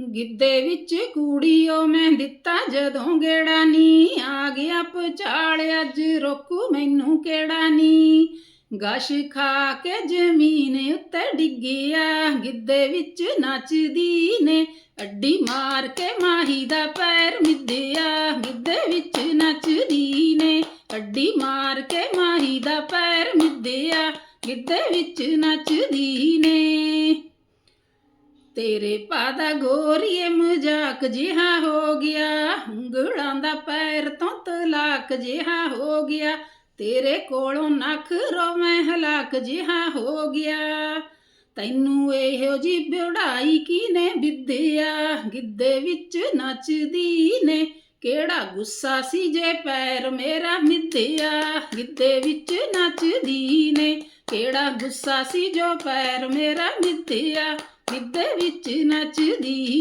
ਗਿੱਧੇ ਵਿੱਚ ਕੁੜੀਓ ਮੈਂ ਦਿੱਤਾ ਜਦੋਂ ਗੇੜਾ ਨੀ, ਆ ਗਿਆ ਭੁਚਾਲ ਅੱਜ ਰੋਕੂ ਮੈਨੂੰ ਕਿਹੜਾ ਨੀ। ਗਸ਼ ਖਾ ਕੇ ਜ਼ਮੀਨ ਉੱਤੇ ਡਿੱਗਿਆ, ਗਿੱਧੇ ਵਿੱਚ ਨੱਚਦੀ ਨੇ, ਅੱਡੀ ਮਾਰ ਕੇ ਮਾਹੀ ਦਾ ਪੈਰ ਮਿੱਧਿਆ। ਗਿੱਧੇ ਵਿੱਚ ਨੱਚਦੀ ਨੇ, ਅੱਡੀ ਮਾਰ ਕੇ ਮਾਹੀ ਦਾ ਪੈਰ ਮਿੱਧਿਆ। ਗਿੱਧੇ ਵਿੱਚ ਨੱਚਦੀ ਨੇ। ਤੇਰੇ ਪਾ ਦਾ ਗੋਰੀਏ ਮਜ਼ਾਕ ਜਿਹਾ ਹੋ ਗਿਆ, ਉਂਗਲਾਂ ਦਾ ਪੈਰ ਤੋਂ ਤਲਾਕ ਜਿਹਾ ਹੋ ਗਿਆ। ਤੇਰੇ ਕੋਲੋਂ ਨਖਰੋਂ ਮੈਂ ਹਲਾਕ ਜਿਹਾ ਹੋ ਗਿਆ। ਤੈਨੂੰ ਇਹੋ ਜੀ ਵਡਾਈ ਕਿਨੇ ਵਿਦਿਆ, ਗਿੱਧੇ ਵਿੱਚ ਨੱਚਦੀ ਨੇ, ਕਿਹੜਾ ਗੁੱਸਾ ਸੀ ਜੇ ਪੈਰ ਮੇਰਾ ਮਿੱਧਿਆ। ਗਿੱਧੇ ਵਿੱਚ ਨੱਚਦੀ ਨੇ, ਕਿਹੜਾ ਗੁੱਸਾ ਸੀ ਜੋ ਪੈਰ ਮੇਰਾ ਮਿੱਧਿਆ। ਗਿੱਧੇ ਵਿੱਚ ਨੱਚਦੀ